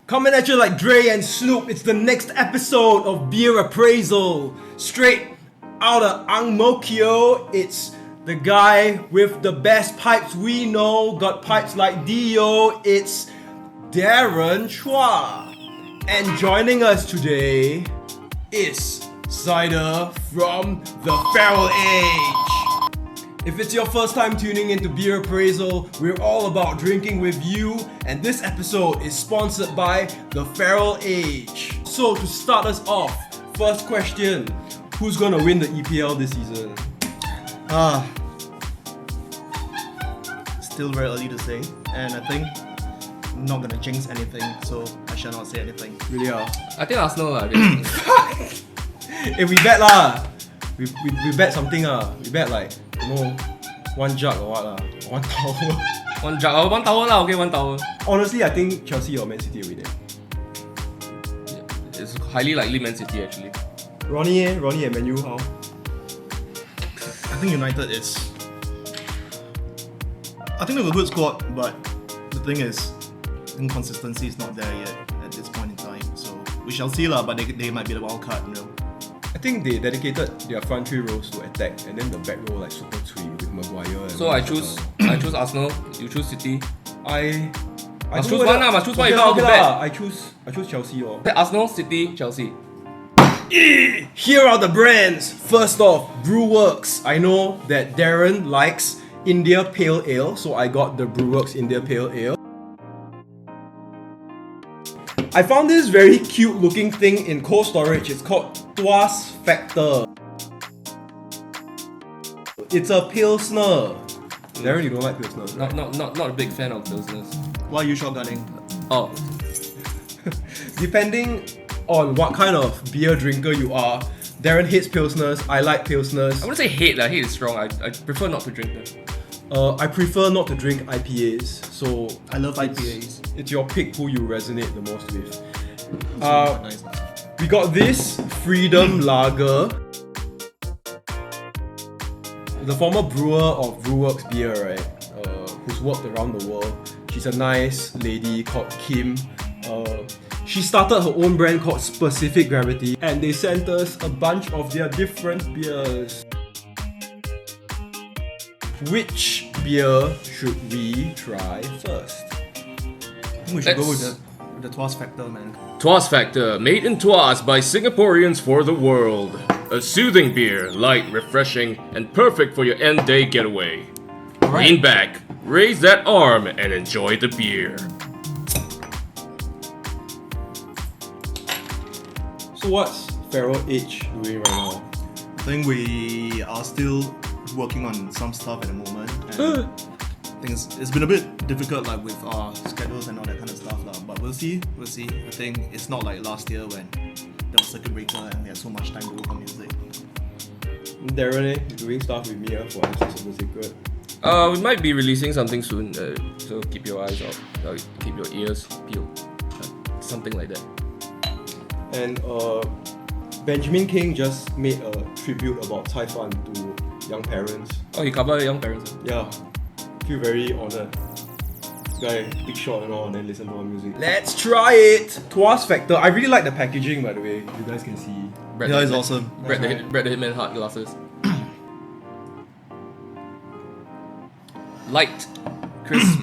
Coming at you like Dre and Snoop, it's the next episode of Beer Appraisal. Straight out of Ang Mo Kio, it's the guy with the best pipes we know, got pipes like Dio, it's Darren Chua. And joining us today is cider from the Feral Age. If it's your first time tuning into Beer Appraisal, we're all about drinking with you, and this episode is sponsored by the Feral Age. So to start us off, first question, who's gonna win the EPL this season? Still very early to say, and I think I'm not gonna jinx anything, so I shall not say anything. Really? I think Arsenal If we bet lah, we bet something we bet like, you know, one jug or what one tower. One jug, one tower lah, okay, one tower. Honestly, I think Chelsea or Man City will win it. It's highly likely Man City actually. Ronnie and Man U, how? I think United is. I think they have a good squad, but the thing is, inconsistency is not there yet at this point in time. So we shall see lah, but they might be the wild card, you know. I think they dedicated their front three rows to attack, and then the back row like super twee with Maguire. And So I choose Arsenal. You choose City. I Must don't choose know one lah. Must choose one. okay, If not, okay bet. lah. I choose Chelsea or. Arsenal, City, Chelsea. Here are the brands. First off, Brewerkz. I know that Darren likes India Pale Ale, so I got the Brewerkz India Pale Ale. I found this very cute looking thing in cold storage. It's called Tuas Factor. It's a Pilsner. Darren, you don't like Pilsner, right? Not a big fan of Pilsners. Why are you shotgunning? Oh, Depending on what kind of beer drinker you are, Darren hates Pilsners, I like Pilsners. I wouldn't say hate lah. Hate is strong. I prefer not to drink them. I prefer not to drink IPAs, so I love IPAs. it's your pick who you resonate the most with. Nice. We got this Freedom Lager. The former brewer of Brewerkz Beer, right? Who's worked around the world. She's a nice lady called Kim. She started her own brand called Specific Gravity, and they sent us a bunch of their different beers. Which beer should we try first? I think we should go with the Tuas Factor, man. Tuas Factor, made in Tuas by Singaporeans for the world. A soothing beer, light, refreshing, and perfect for your end day getaway. Lean back, raise that arm, and enjoy the beer. So what's Feral Age doing right now? I think we are still working on some stuff at the moment, and I think it's been a bit difficult, like with our schedules and all that kind of stuff, but we'll see. I think it's not like last year when there was circuit breaker and we had so much time to work on music. Darren, doing stuff with me for Answers of the Secret. We might be releasing something soon, so keep your eyes out, keep your ears peeled, something like that. And Benjamin King just made a tribute about Cai Fan to young parents. Oh, he covered young parents. Yeah, feel very honored. Guy, big shot and all, and then listen to our music. Let's try it! Tuas Factor. I really like the packaging, by the way. You guys can see. Brett Yeah, the it's Hitman- awesome. Brett the Hitman Hard glasses. Light, crisp,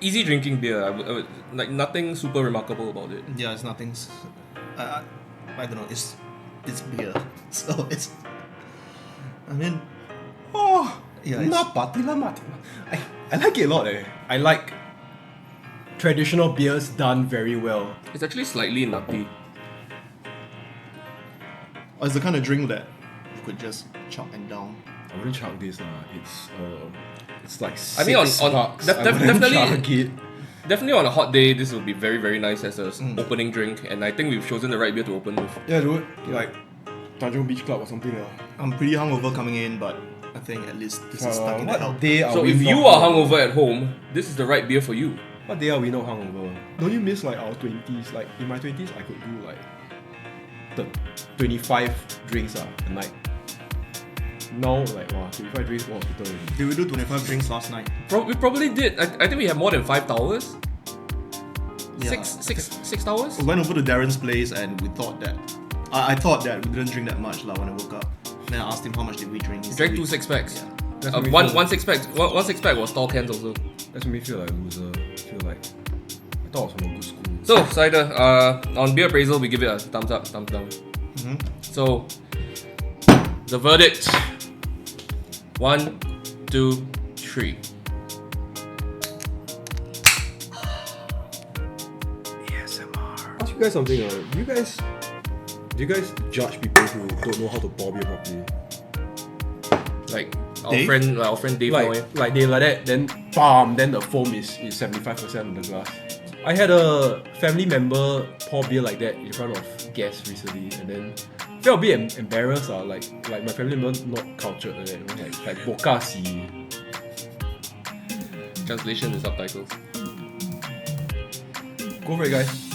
easy drinking beer. I would like nothing super remarkable about it. Yeah, it's nothing. I don't know. It's beer, so it's. I mean, yeah, it's, I like it a lot. I like traditional beers done very well. It's actually slightly nutty. it's the kind of drink that you could just chug and down. I wouldn't chug this it's like I mean, on $6. def- I def- wouldn't definitely- chug it. Definitely on a hot day, this will be very very nice as an opening drink, and I think we've chosen the right beer to open with. Yeah, dude. Like, Tanjong Beach Club or something. I'm pretty hungover coming in, but I think at least this is stuck in the What help. day are So we if not you are hungover at home, this is the right beer for you. What day are we not hungover? Don't you miss like our 20s? Like in my 20s, I could do like the 25 drinks a night. Now like wow, 25 drinks for hospital already. Did we do 25 drinks last night? We probably did. I think we have more than 5 towers. Yeah. Six towers? We went over to Darren's place and we thought that I thought that we didn't drink that much when I woke up. Then I asked him how much did we drink. He Drank said 2 we- 6-packs. That's what we One feel. 6-pack. One 6-pack was tall cans also. That's what me feel like a loser. I feel like I thought I was from a good school. So, Cider, on beer appraisal, we give it a thumbs up, thumbs down. So, the verdict. 1, 2, 3. Ask you guys something. Do you guys judge people who don't know how to pour beer properly? Like our Dave? friend Dave. Moy. Like they like that, then bam, then the foam is 75% of the glass. I had a family member pour beer like that in front of guests recently, and then felt a bit embarrassed. Like my family member not cultured like that, you know, like bokasi. Translation and subtitles. Go for it, guys.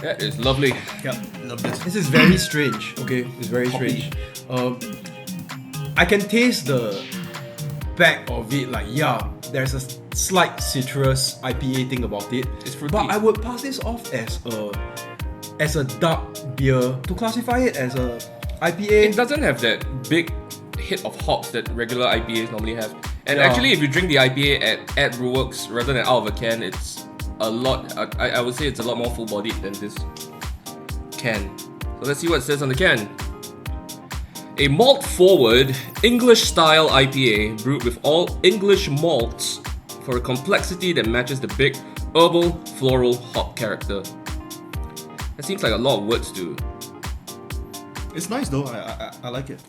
That is lovely. Yeah, love this. This is very strange. Okay, it's very Hoppy. strange. I can taste the back of it. Like there's a slight citrus IPA thing about it. It's fruity. But I would pass this off as a dark beer. To classify it as a IPA, It doesn't have that big hit of hops that regular IPAs normally have. And Yeah. actually, if you drink the IPA at Brewerkz rather than out of a can, it's a lot. I would say it's a lot more full-bodied than this can. So let's see what it says on the can. A malt-forward, English-style IPA brewed with all English malts for a complexity that matches the big herbal, floral hop character. That seems like a lot of words to. It's nice though. I like it.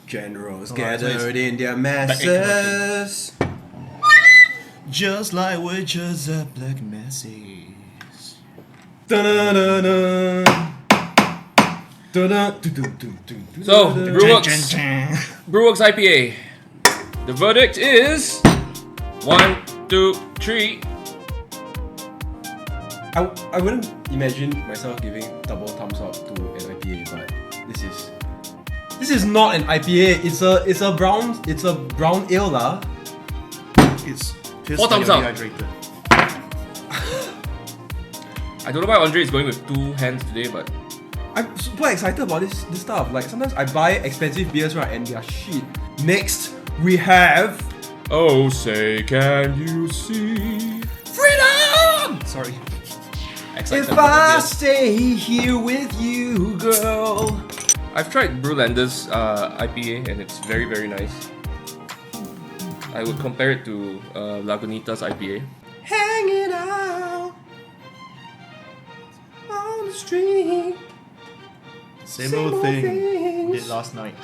generals Oh, gathered nice. in their masses. Just like witches at black masses. Dun-dun-dun-dun. Dun-dun-dun-dun-dun-dun. So, Brewerkz. Brewerkz IPA. The verdict is 1, 2, 3. I wouldn't imagine myself giving double thumbs up to an IPA, but this is not an IPA. It's a brown ale lah. It's 4 thumbs up. dehydrated. I don't know why Andre is going with 2 hands today, but I'm super excited about this stuff. Like sometimes I buy expensive beers, right, and they are shit. Next we have oh, say can you see? freedom. Sorry. Excited If about I the stay here with you, girl. beer. I've tried Brewlander's IPA and it's very, very nice. I would compare it to Lagunitas IPA. Hanging out on the street. Same old thing. Did last night.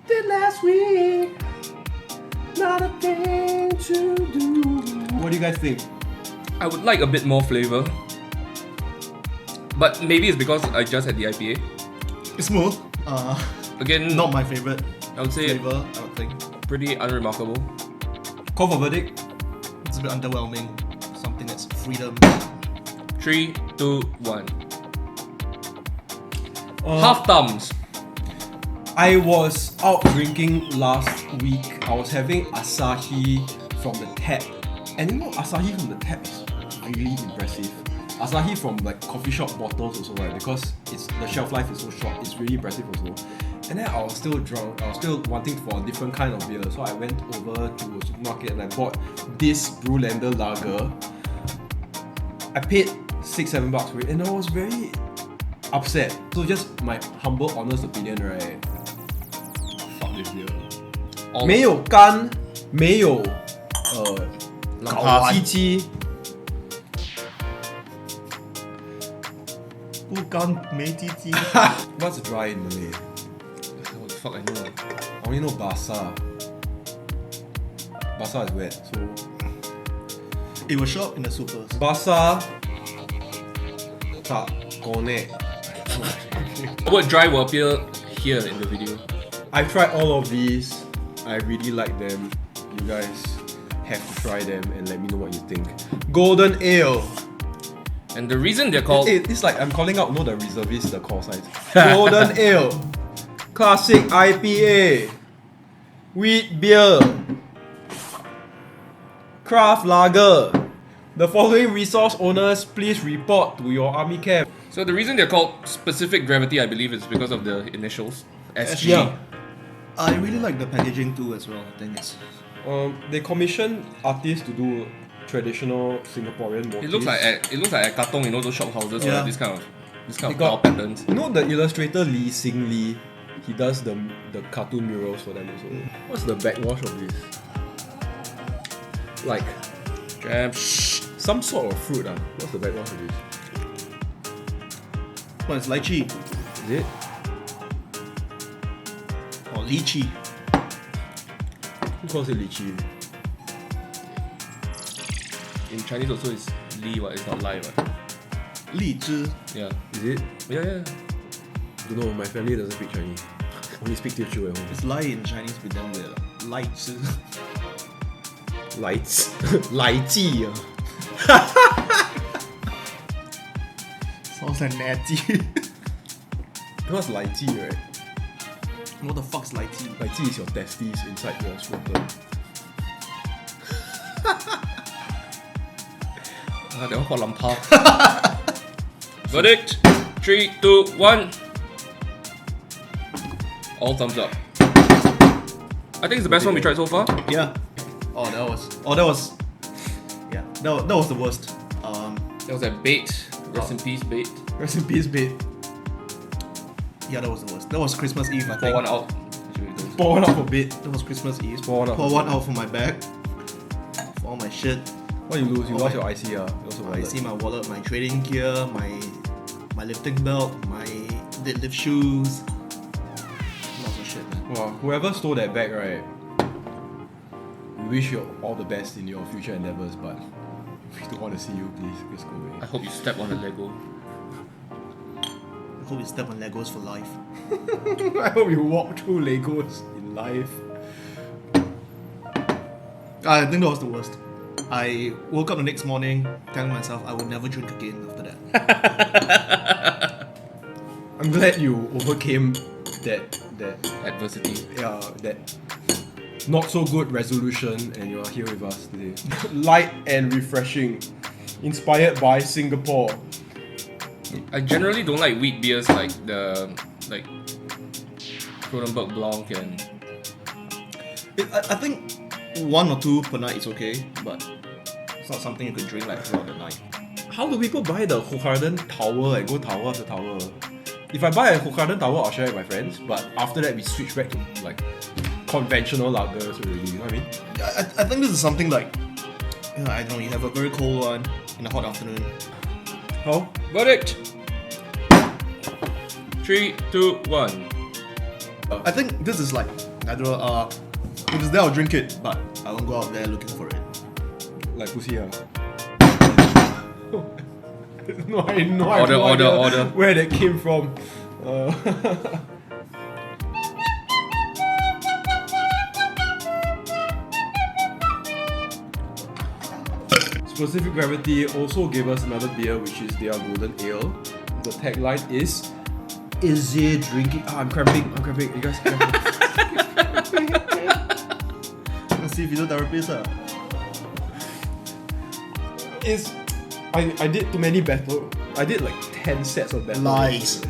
Did last week. Not a thing to do. What do you guys think? I would like a bit more flavor. But maybe it's because I just had the IPA. It's smooth. Again, Not my favorite I would say flavor, I would think. pretty unremarkable. Call for verdict. It's a bit underwhelming. Something that's freedom. 3, 2, 1. Half thumbs. I was out drinking last week. I was having Asahi from the tap. And you know, Asahi from the tap is really impressive. Asahi from like coffee shop bottles also, right? Because the shelf life is so short, it's really impressive also. And then I was still drunk, I was still wanting for a different kind of beer. So I went over to a supermarket and I bought this Brewlander lager. I paid $6-7 for it and I was very upset. So just my humble, honest opinion, right? Fuck this beer. 没有干，没有搞鸡鸡。不干没鸡鸡。 What's dry in Malay? What the fuck I know? I only know basah. Basah is wet. So It was shop in the supers. basah tak connect. word dry will appear here in the video. I've tried all of these. I really like them. You guys have to try them and let me know what you think. Golden Ale. And the reason they're called... It's like I'm calling out, no, the reservist, the call signs. Golden Ale. Classic IPA. Wheat beer. Craft lager. The following resource owners, please report to your army camp. So the reason they're called specific gravity, I believe, is because of the initials. SG. Yeah. I really like the packaging too as well. I think it's They commission artists to do traditional Singaporean motifs. It looks like a katong, those shop houses, Yeah. right? This kind of They flower got- patterns. You know the illustrator Lee Sing Lee? He does the cartoon murals for them also. What's the backwash of this? Like Jam. some sort of fruit. What's the backwash of this? well, it's lychee Is it? or lychee. Who calls it lychee? In Chinese also is Li, what? It's not Lai, what? 荔枝. Yeah. Is it? Yeah. Don't know, my family doesn't speak Chinese. Only speak Teochew at home. It's lie in Chinese, but then we're 荔枝. Lights. Lychee. Sounds like natty. What's lychee, right? What the fuck's lychee? Lychee is your testes inside your scrotum. That one called Lampa. Verdict. 3, 2, 1. All thumbs up. I think it's the best one we tried so far. Yeah. That was. Yeah. That was the worst. That was that bait. Rest in peace, bait. Rest in peace, bit. Yeah, that was the worst. That was Christmas Eve, I Pour think. one out. Pour one out for bit. That was Christmas Eve. Pour one out. Pour one out for my bag. For all my shit. What you lose? You lost my- your IC. You lost your I wallet. see my wallet, my trading gear, my lifting belt, my deadlift shoes. Lots of shit, man. Wow, whoever stole that bag, right? We wish you all the best in your future endeavors, but we don't want to see you. Please, just go away. I hope you step on the Lego. I hope you step on Legos for life. I hope you walk through Legos in life. I think that was the worst. I woke up the next morning telling myself I would never drink again after that. I'm glad you overcame that Adversity. that not so good resolution, and you are here with us today. Light and refreshing, inspired by Singapore. I generally don't like wheat beers like Kronenbourg Blanc and I think one or two per night is okay, but it's not something you could drink like throughout the night. How do people buy the Hochgarden tower and go tower after tower? If I buy a Hochgarden tower, I'll share it with my friends, but after that we switch back to like conventional lagers already, you know what I mean? I think this is something like, I don't know, you have a very cold one in a hot afternoon. How? Verdict. 3, 2, 1. I think this is like, I don't know, if it's there I'll drink it, but I won't go out there looking for it. Like pussy, no, I know. Order. Where that came from. Specific Gravity also gave us another beer, which is their Golden Ale. The tagline is easy drinking. I'm cramping. You guys cramping. Let's see physiotherapist. I did too many battle. I did like 10 sets of battle. Lies.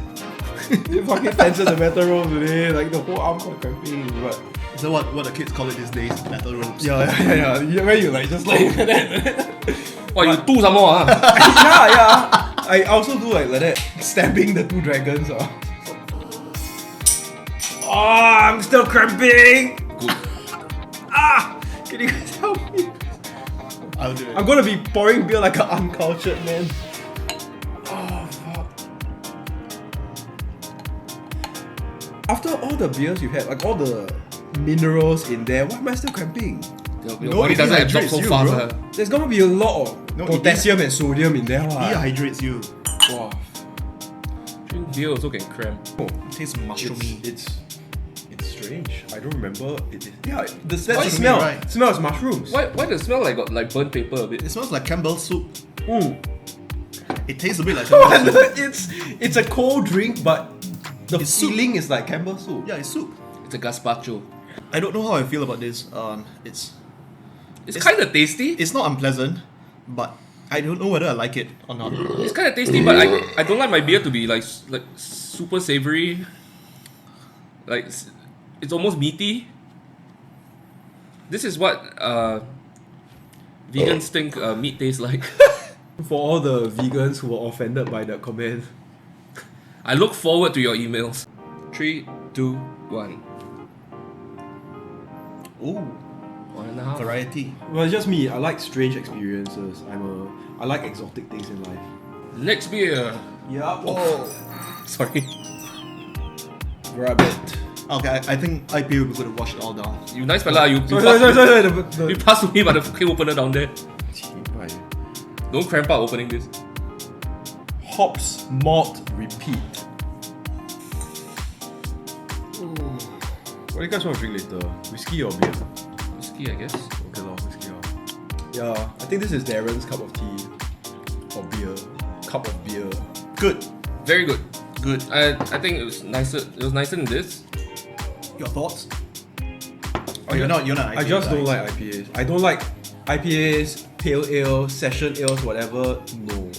You fucking 10 sets of battle rolls today. Like the whole arm got cramping. But Is that what the kids call it these days? Battle ropes. yeah. Where you like just like that. What, you do some more, huh? yeah. I also do like that. Stabbing the two dragons. I'm still cramping. Good. Can you guys help me? I'll do it. I'm gonna be pouring beer like an uncultured man. Oh fuck. After all the beers you had, like all the minerals in there, why am I still cramping? Your body doesn't absorb so fast. bro. There's gonna be a lot of No, potassium and sodium in there. Dehydrates you. Wow. beer also can cramp. Oh, It tastes mushroomy. it's strange. I don't remember. Yeah, that's Mushroomy, the smell. right? Smells mushrooms. Why does it smell like burnt paper a bit? It smells like Campbell soup. Mm. It tastes a bit like Campbell soup. it's a cold drink, but the It's soup. feeling is like Campbell soup. Yeah, it's soup. It's a gazpacho. I don't know how I feel about this. It's kind of tasty. It's not unpleasant, but I don't know whether I like it or not. It's kind of tasty, but I don't like my beer to be like super savory. Like it's almost meaty. This is what vegans think meat tastes like. For all the vegans who were offended by that comment. I look forward to your emails. 3, 2, 1. Ooh, 1.5. variety. Well, it's just me. I like strange experiences. I like exotic things in life. Next beer. Yeah. Whoa. Sorry. Grab it. Okay, I think IPA will be good to wash it all down. You nice fella. You Sorry. pass to me by the fucking opener down there. Right. Don't cramp up opening this. Hops, malt, repeat. What do you guys want to drink later? Whiskey or beer? Whiskey, I guess. Okay, whiskey. Yeah, I think this is Darren's cup of tea. Or beer. Cup of beer. Good. Very good. Good. I think it was nicer. It was nicer than this. Your thoughts? Oh, you're not IPA I just don't guy. like IPAs. I don't like IPAs, pale ale, session ales, whatever. No.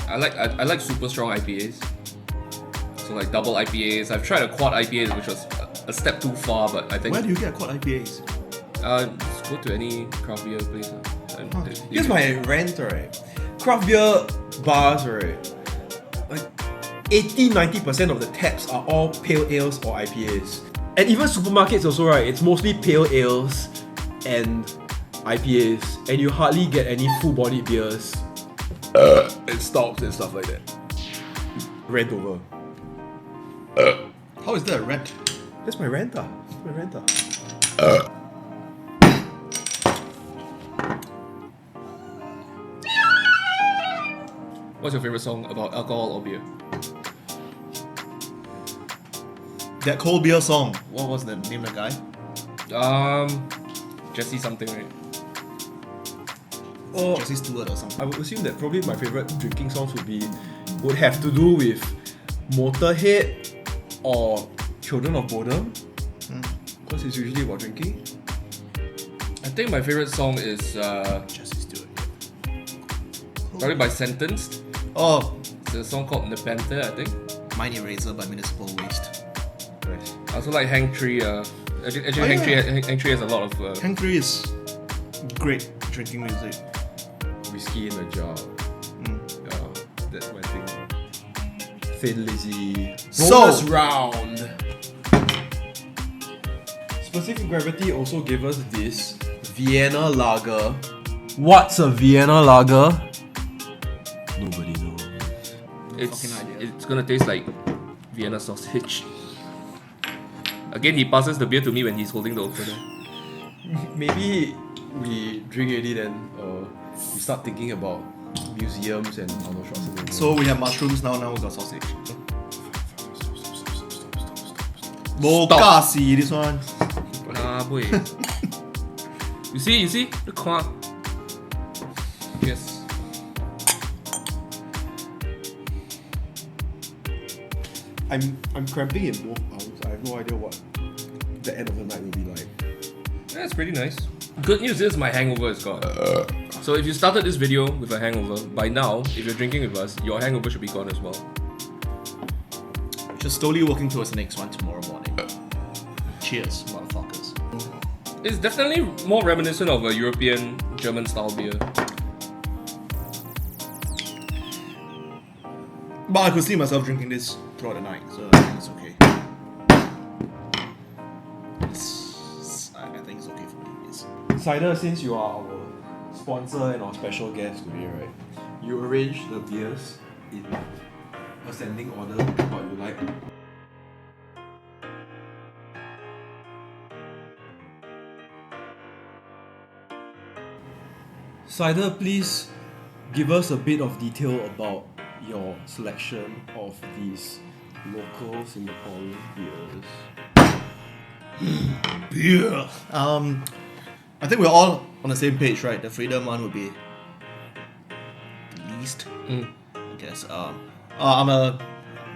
I like super strong IPAs. So like double IPAs. I've tried a quad IPA, which was a step too far, but I think Where do you get quad IPAs? just go to any craft beer place. And Here's my rant, right? Craft beer bars, right? Like 80-90% of the taps are all pale ales or IPAs. And even supermarkets also, right? It's mostly pale ales and IPAs, and you hardly get any full-bodied beers and stouts and stuff like that. Rant over. How is that a rent? That's my rant. That's my rant. What's your favorite song about alcohol or beer? That cold beer song. What was the name of the guy? Jesse something, right? Oh, Jesse Stewart or something. I would assume that probably my favorite drinking songs would have to do with Motorhead or Children of Bodom, because it's usually about drinking. I think my favorite song is Jesse Stewart. probably by Sentenced. Oh, It's a song called Nepenthe, I think. Mine Eraser by Municipal Waste. Nice. I also like Hang Tree. Actually, Hang Tree has a lot of. Hank 3 is great drinking music. Whiskey in a jar. Yeah, that's my thing. Thin Lizzy. So- Bonus round. Specific Gravity also gave us this Vienna Lager. What's a Vienna Lager? Nobody knows. Fucking idea. It's gonna taste like Vienna sausage. Again, he passes the beer to me when he's holding the opener. Maybe we drink already, then we start thinking about museums and Arnold Schwarzenegger. So we have mushrooms now we got sausage. Stop. Bokasi, this one. Ah, boy. You see? The quack. Yes. I'm cramping in both arms. I have no idea what the end of the night will be like. That's pretty nice. Good news is my hangover is gone. So if you started this video with a hangover, by now, if you're drinking with us, your hangover should be gone as well. Just slowly working towards the next one tomorrow morning. Cheers, motherfuckers. It's definitely more reminiscent of a European, German style beer. But I could see myself drinking this throughout the night, so I think it's okay. I think it's okay for me. It's Cider, since you are our sponsor and our special guest today, right? You arrange the beers in ascending order, what you like. Cider, please give us a bit of detail about your selection of these local Singaporean beers? Beer. I think we're all on the same page, right? The Freedom one would be the least. I guess. I'm a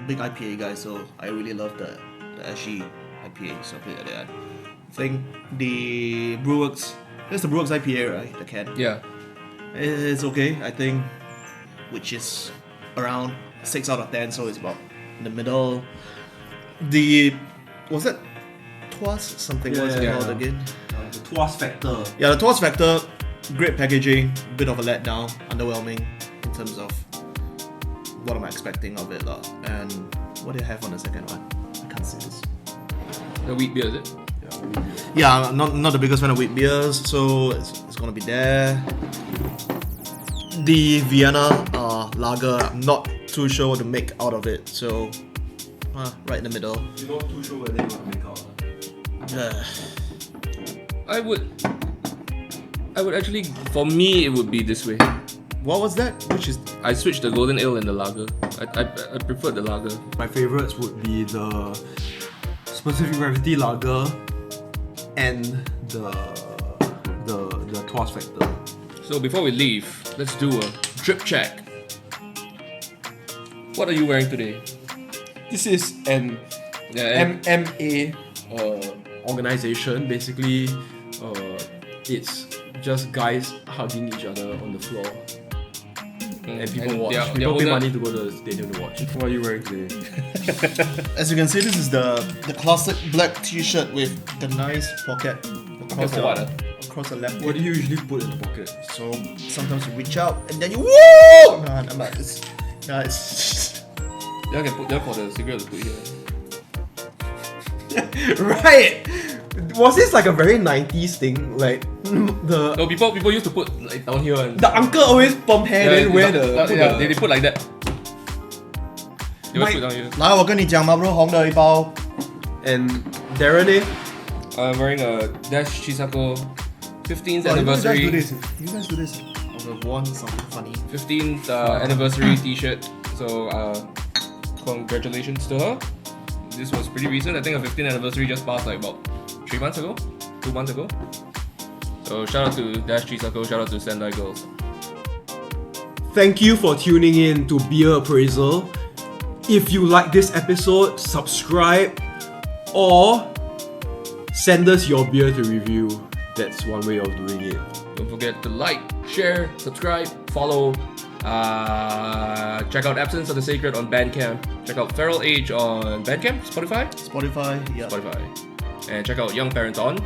big IPA guy, so I really love the Ashy IPA, something like that. I think the Brewerkz, there's the Brewerkz IPA, right? The can. Yeah. It's okay, I think, which is around 6 out of 10, so it's about in the middle. Was it Tuas something? Yeah, What's it yeah, called yeah. again? The Tuas Factor. Yeah, the Tuas Factor, great packaging, bit of a letdown, underwhelming in terms of what am I expecting of it. And what do you have on the second one? I can't see this. The wheat beer, is it? Yeah, I'm not the biggest fan of wheat beers, so it's gonna be there. The Vienna lager, I'm not too sure what to make out of it, so right in the middle. You're not too sure whether you want to make out. I would actually, for me, it would be this way. What was that? Which is I switched the golden ale and the lager. I prefer the lager. My favorites would be the Specific Gravity Lager and the Tuas Factor. So before we leave, let's do a drip check. What are you wearing today? This is an MMA organization. Basically, it's just guys hugging each other on the floor. And people watch. People pay money to go to the stadium to watch. What are you wearing today? As you can see, this is the classic black t-shirt with the nice pocket across for what, across the left. What do you usually put in the pocket? So sometimes you reach out and then you woo! Nah, I'm not. It's You can put that for the cigarette to put here. Right! Was this like a very 90s thing? Like the No, people used to put like down here and uncle always pump hair then wear they put like that. They always put down here. 来，我跟你讲嘛，bro，红的一包。 And Darren, eh? I'm wearing a Dash Chisako 15th Oh, anniversary. You guys do this. I would have worn something funny. 15th anniversary t-shirt. So congratulations to her. This was pretty recent. I think a 15th anniversary just passed like about 3 months ago, 2 months ago. So shout out to Dash Chisako, shout out to Sendai Girls. Thank you for tuning in to Beer Appraisal. If you like this episode, subscribe or send us your beer to review. That's one way of doing it. Don't forget to like, share, subscribe, follow. Check out Absence of the Sacred on Bandcamp. Check out Feral Age on Bandcamp, Spotify, Yeah. Spotify, and check out Young Parents on.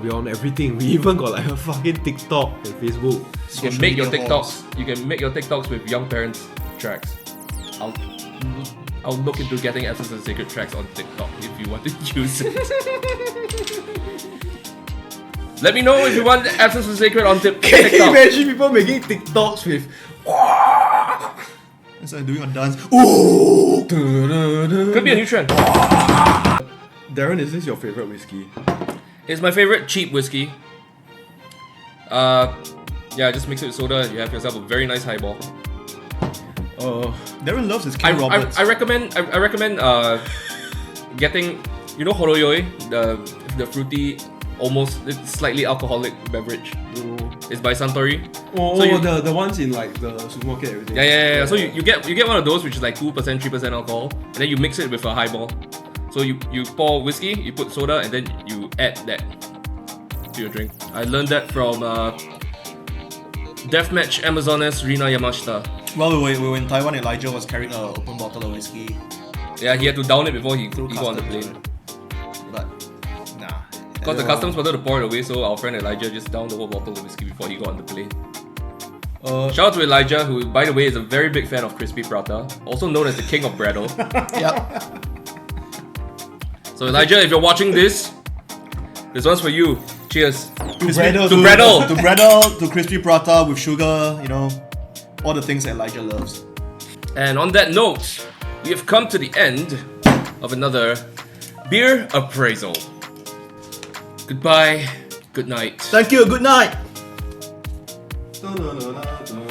We're on everything. We even got like a fucking TikTok and Facebook. You can make your TikToks. You can make your TikToks with Young Parents tracks. I'll look into getting Absence of the Sacred tracks on TikTok if you want to use it. Let me know if you want Absence of the Sacred on TikTok. Can you imagine people making TikToks with It's like doing a dance. Ooh! Could be a new trend. Darren, is this your favorite whiskey? It's my favorite cheap whiskey. Yeah, just mix it with soda. You have yourself a very nice highball. Darren loves his King Roberts. I recommend getting, you know, horoyoi, the fruity, almost slightly alcoholic beverage. It's by Suntory. Oh, So you- the ones in like the supermarket and everything. Yeah. So you get one of those which is like 2%, 3% alcohol, and then you mix it with a highball. So you pour whiskey, you put soda, and then you add that to your drink. I learned that from Deathmatch Amazoness Rina Yamashita. While we were in Taiwan, Elijah was carrying an open bottle of whiskey. Yeah, he had to down it before he Through got on the customs. plane. But, nah. Because the customs wanted to pour it away, so our friend Elijah just downed the whole bottle of whiskey before he got on the plane. Shout out to Elijah, who, by the way, is a very big fan of crispy prata, also known as the king of Breddle. Yep. So Elijah, if you're watching this one's for you. Cheers. To Breddle. To Breddle, to crispy prata with sugar, you know, all the things that Elijah loves. And on that note, we have come to the end of another Beer Appraisal. Goodbye, good night. Thank you, good night. No.